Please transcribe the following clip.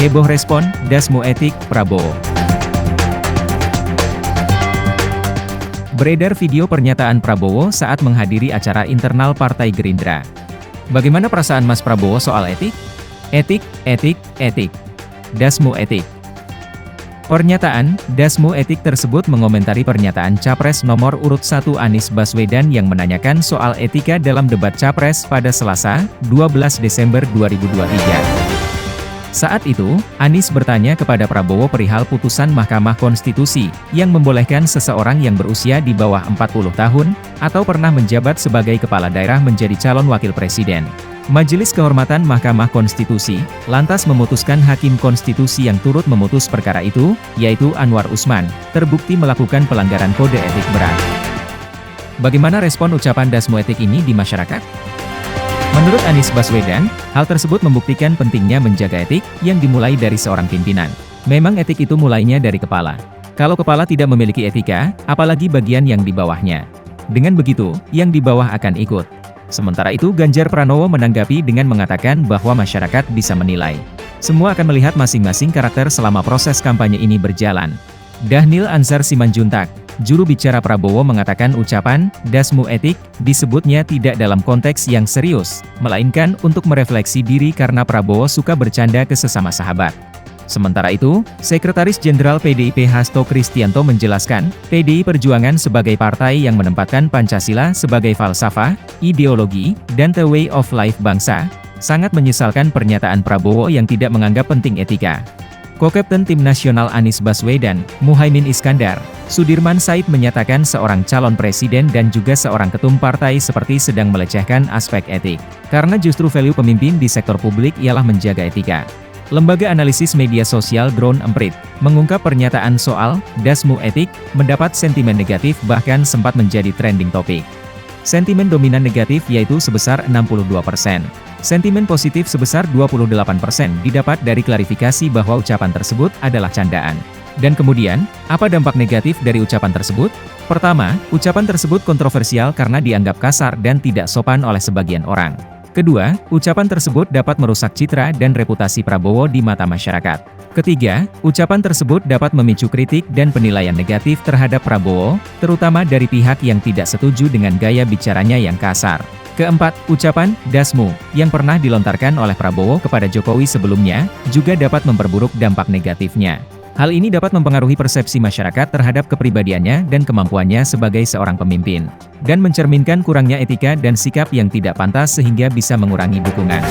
Heboh respon, Dasmu etik, Prabowo. Beredar video pernyataan Prabowo saat menghadiri acara internal Partai Gerindra. Bagaimana perasaan Mas Prabowo soal etik? Etik, etik, etik. Dasmu etik. Pernyataan, Dasmu etik tersebut mengomentari pernyataan Capres nomor urut 1 Anies Baswedan yang menanyakan soal etika dalam debat Capres pada Selasa, 12 Desember 2023. Saat itu, Anies bertanya kepada Prabowo perihal putusan Mahkamah Konstitusi, yang membolehkan seseorang yang berusia di bawah 40 tahun, atau pernah menjabat sebagai kepala daerah menjadi calon wakil presiden. Majelis Kehormatan Mahkamah Konstitusi, lantas memutuskan Hakim Konstitusi yang turut memutus perkara itu, yaitu Anwar Usman, terbukti melakukan pelanggaran kode etik berat. Bagaimana respon ucapan Dasmu etik ini di masyarakat? Menurut Anies Baswedan, hal tersebut membuktikan pentingnya menjaga etik, yang dimulai dari seorang pimpinan. Memang etik itu mulainya dari kepala. Kalau kepala tidak memiliki etika, apalagi bagian yang di bawahnya. Dengan begitu, yang di bawah akan ikut. Sementara itu Ganjar Pranowo menanggapi dengan mengatakan bahwa masyarakat bisa menilai. Semua akan melihat masing-masing karakter selama proses kampanye ini berjalan. Dhanil Anzar Simanjuntak, juru bicara Prabowo mengatakan ucapan, Dasmu etik, disebutnya tidak dalam konteks yang serius, melainkan untuk merefleksi diri karena Prabowo suka bercanda ke sesama sahabat. Sementara itu, Sekretaris Jenderal PDIP Hasto Kristianto menjelaskan, PDI Perjuangan sebagai partai yang menempatkan Pancasila sebagai falsafah, ideologi, dan the way of life bangsa, sangat menyesalkan pernyataan Prabowo yang tidak menganggap penting etika. Co-Kapten Tim Nasional Anies Baswedan, Muhaimin Iskandar, Sudirman Said menyatakan seorang calon presiden dan juga seorang ketum partai seperti sedang melecehkan aspek etik. Karena justru value pemimpin di sektor publik ialah menjaga etika. Lembaga analisis media sosial Drone Emprit mengungkap pernyataan soal Dasmu etik mendapat sentimen negatif bahkan sempat menjadi trending topik. Sentimen dominan negatif yaitu sebesar 62%. Sentimen positif sebesar 28% didapat dari klarifikasi bahwa ucapan tersebut adalah candaan. Dan kemudian, apa dampak negatif dari ucapan tersebut? Pertama, ucapan tersebut kontroversial karena dianggap kasar dan tidak sopan oleh sebagian orang. Kedua, ucapan tersebut dapat merusak citra dan reputasi Prabowo di mata masyarakat. Ketiga, ucapan tersebut dapat memicu kritik dan penilaian negatif terhadap Prabowo, terutama dari pihak yang tidak setuju dengan gaya bicaranya yang kasar. Keempat, ucapan Dasmu yang pernah dilontarkan oleh Prabowo kepada Jokowi sebelumnya, juga dapat memperburuk dampak negatifnya. Hal ini dapat mempengaruhi persepsi masyarakat terhadap kepribadiannya dan kemampuannya sebagai seorang pemimpin, dan mencerminkan kurangnya etika dan sikap yang tidak pantas sehingga bisa mengurangi dukungan.